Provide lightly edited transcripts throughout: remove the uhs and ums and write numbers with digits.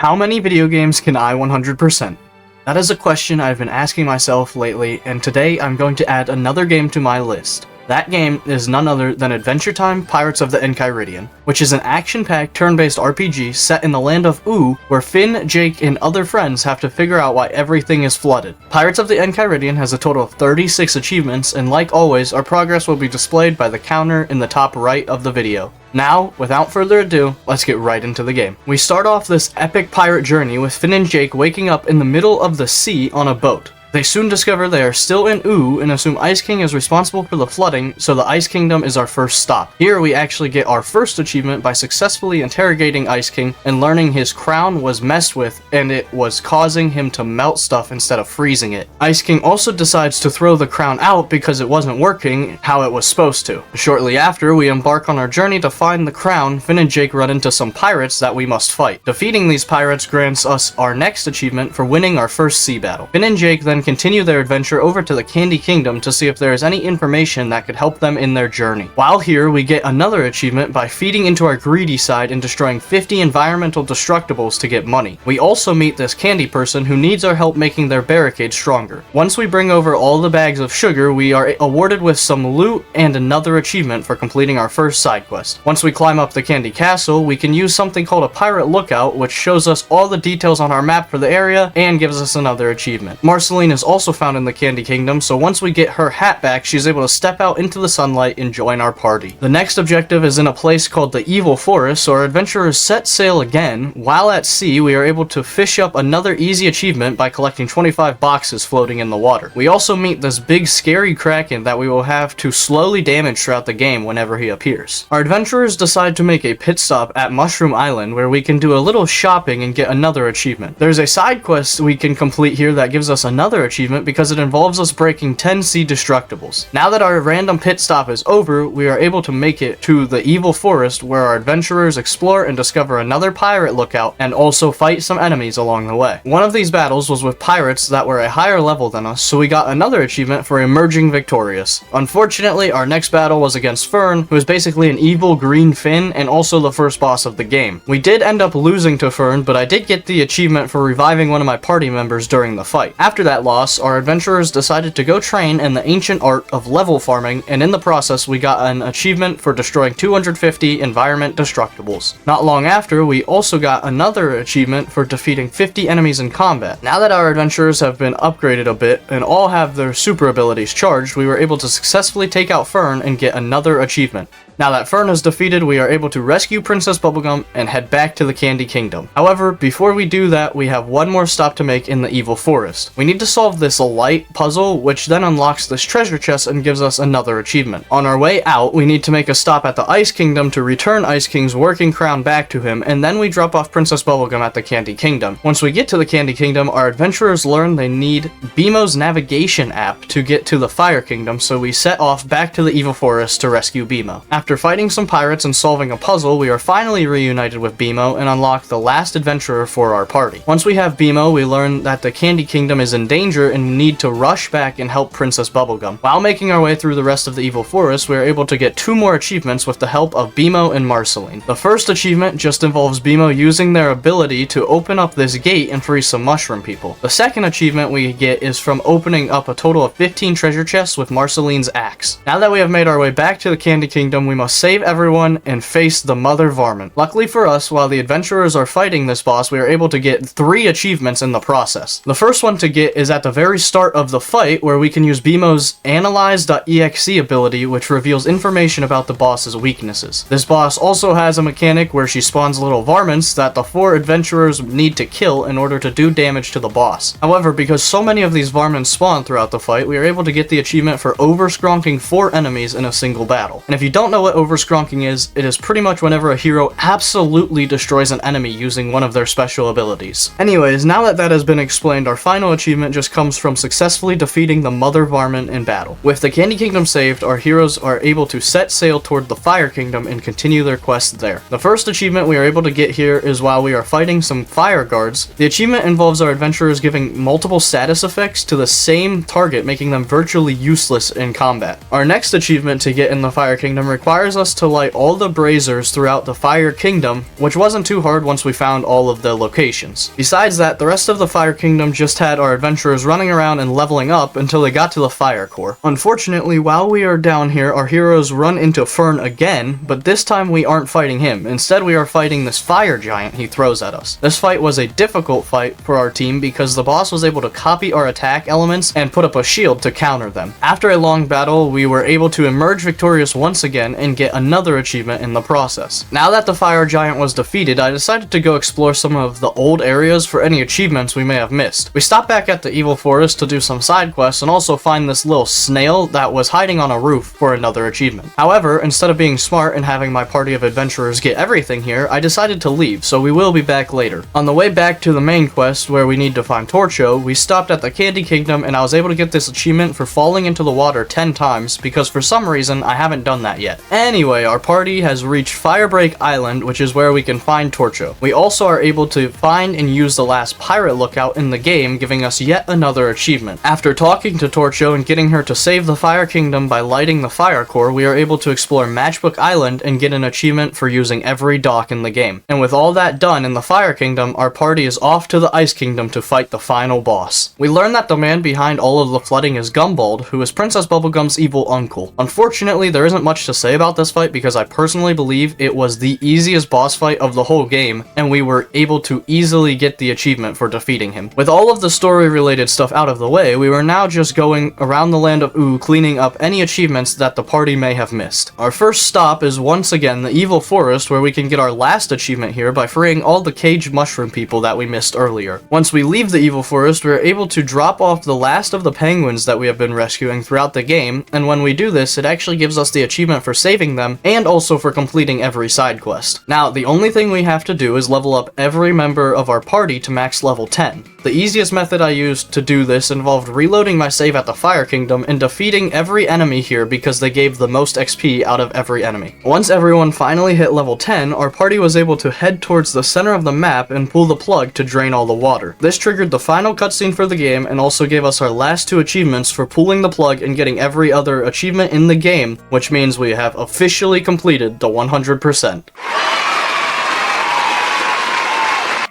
How many video games can I 100%? That is a question I've been asking myself lately, and today I'm going to add another game to my list. That game is none other than Adventure Time: Pirates of the Enchiridion, which is an action-packed turn-based RPG set in the land of Oo, where Finn, Jake, and other friends have to figure out why everything is flooded. Pirates of the Enchiridion has a total of 36 achievements, and like always, our progress will be displayed by the counter in the top right of the video. Now, without further ado, let's get right into the game. We start off this epic pirate journey with Finn and Jake waking up in the middle of the sea on a boat. They soon discover they are still in Oo and assume Ice King is responsible for the flooding, so the Ice Kingdom is our first stop. Here we actually get our first achievement by successfully interrogating Ice King and learning his crown was messed with and it was causing him to melt stuff instead of freezing it. Ice King also decides to throw the crown out because it wasn't working how it was supposed to. Shortly after we embark on our journey to find the crown, Finn and Jake run into some pirates that we must fight. Defeating these pirates grants us our next achievement for winning our first sea battle. Finn and Jake then continue their adventure over to the Candy Kingdom to see if there is any information that could help them in their journey. While here, we get another achievement by feeding into our greedy side and destroying 50 environmental destructibles to get money. We also meet this candy person who needs our help making their barricade stronger. Once we bring over all the bags of sugar, we are awarded with some loot and another achievement for completing our first side quest. Once we climb up the Candy Castle, we can use something called a pirate lookout, which shows us all the details on our map for the area and gives us another achievement. Marceline is also found in the Candy Kingdom, so once we get her hat back, she's able to step out into the sunlight and join our party. The next objective is in a place called the Evil Forest, so our adventurers set sail again. While at sea, we are able to fish up another easy achievement by collecting 25 boxes floating in the water. We also meet this big scary kraken that we will have to slowly damage throughout the game whenever he appears. Our adventurers decide to make a pit stop at Mushroom Island, where we can do a little shopping and get another achievement. There's a side quest we can complete here that gives us another achievement because it involves us breaking 10 sea destructibles. Now that our random pit stop is over, we are able to make it to the Evil Forest, where our adventurers explore and discover another pirate lookout and also fight some enemies along the way. One of these battles was with pirates that were a higher level than us, so we got another achievement for emerging victorious. Unfortunately, our next battle was against Fern, who is basically an evil green Finn and also the first boss of the game. We did end up losing to Fern, but I did get the achievement for reviving one of my party members during the fight. After that loss, our adventurers decided to go train in the ancient art of level farming, and in the process we got an achievement for destroying 250 environment destructibles. Not long after, we also got another achievement for defeating 50 enemies in combat. Now that our adventurers have been upgraded a bit and all have their super abilities charged, we were able to successfully take out Fern and get another achievement. Now that Fern is defeated, we are able to rescue Princess Bubblegum and head back to the Candy Kingdom. However, before we do that, we have one more stop to make in the Evil Forest. We need to solve this light puzzle, which then unlocks this treasure chest and gives us another achievement. On our way out, we need to make a stop at the Ice Kingdom to return Ice King's working crown back to him, and then we drop off Princess Bubblegum at the Candy Kingdom. Once we get to the Candy Kingdom, our adventurers learn they need BMO's navigation app to get to the Fire Kingdom, so we set off back to the Evil Forest to rescue BMO. After fighting some pirates and solving a puzzle, we are finally reunited with BMO and unlock the last adventurer for our party. Once we have BMO, we learn that the Candy Kingdom is in danger and need to rush back and help Princess Bubblegum. While making our way through the rest of the Evil Forest, we are able to get 2 more achievements with the help of BMO and Marceline. The first achievement just involves BMO using their ability to open up this gate and free some mushroom people. The second achievement we get is from opening up a total of 15 treasure chests with Marceline's axe. Now that we have made our way back to the Candy Kingdom, we must save everyone and face the Mother Varmint. Luckily for us, while the adventurers are fighting this boss, we are able to get 3 achievements in the process. The first one to get is at the very start of the fight, where we can use BMO's Analyze.exe ability, which reveals information about the boss's weaknesses. This boss also has a mechanic where she spawns little varmints that the 4 adventurers need to kill in order to do damage to the boss. However, because so many of these varmints spawn throughout the fight, we are able to get the achievement for overskronking 4 enemies in a single battle. And if you don't know what overskronking is, it is pretty much whenever a hero absolutely destroys an enemy using one of their special abilities. Anyways, now that that has been explained, our final achievement just comes from successfully defeating the Mother Varmint in battle. With the Candy Kingdom saved, our heroes are able to set sail toward the Fire Kingdom and continue their quest there. The first achievement we are able to get here is while we are fighting some fire guards. The achievement involves our adventurers giving multiple status effects to the same target, making them virtually useless in combat. Our next achievement to get in the Fire Kingdom requires requires us to light all the braziers throughout the Fire Kingdom, which wasn't too hard once we found all of the locations. Besides that, the rest of the Fire Kingdom just had our adventurers running around and leveling up until they got to the Fire Core. Unfortunately, while we are down here, our heroes run into Fern again, but this time we aren't fighting him. Instead, we are fighting this fire giant he throws at us. This fight was a difficult fight for our team because the boss was able to copy our attack elements and put up a shield to counter them. After a long battle, we were able to emerge victorious once again and get another achievement in the process. Now that the fire giant was defeated, I decided to go explore some of the old areas for any achievements we may have missed. We stopped back at the evil forest to do some side quests and also find this little snail that was hiding on a roof for another achievement. However, instead of being smart and having my party of adventurers get everything here, I decided to leave, so we will be back later. On the way back to the main quest where we need to find Torcho, we stopped at the Candy Kingdom and I was able to get this achievement for falling into the water 10 times because for some reason I haven't done that yet. Anyway, our party has reached Firebreak Island, which is where we can find Torcho. We also are able to find and use the last pirate lookout in the game, giving us yet another achievement. After talking to Torcho and getting her to save the Fire Kingdom by lighting the Fire Core, we are able to explore Matchbook Island and get an achievement for using every dock in the game. And with all that done in the Fire Kingdom, our party is off to the Ice Kingdom to fight the final boss. We learn that the man behind all of the flooding is Gumbald, who is Princess Bubblegum's evil uncle. Unfortunately, there isn't much to say about this fight because I personally believe it was the easiest boss fight of the whole game, and we were able to easily get the achievement for defeating him. With all of the story-related stuff out of the way, we were now just going around the land of Ooh, cleaning up any achievements that the party may have missed. Our first stop is once again the evil forest, where we can get our last achievement here by freeing all the caged mushroom people that we missed earlier. Once we leave the evil forest, we are able to drop off the last of the penguins that we have been rescuing throughout the game, and when we do this, it actually gives us the achievement for saving them and also for completing every side quest. Now, the only thing we have to do is level up every member of our party to max level 10. The easiest method I used to do this involved reloading my save at the Fire Kingdom and defeating every enemy here because they gave the most XP out of every enemy. Once everyone finally hit level 10, our party was able to head towards the center of the map and pull the plug to drain all the water. This triggered the final cutscene for the game and also gave us our last 2 achievements for pulling the plug and getting every other achievement in the game, which means we have officially completed the 100%.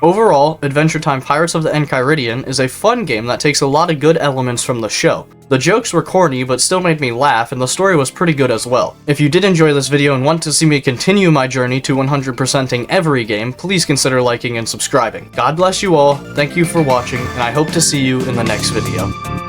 Overall, Adventure Time Pirates of the Enchiridion is a fun game that takes a lot of good elements from the show. The jokes were corny, but still made me laugh, and the story was pretty good as well. If you did enjoy this video and want to see me continue my journey to 100%ing every game, please consider liking and subscribing. God bless you all, thank you for watching, and I hope to see you in the next video.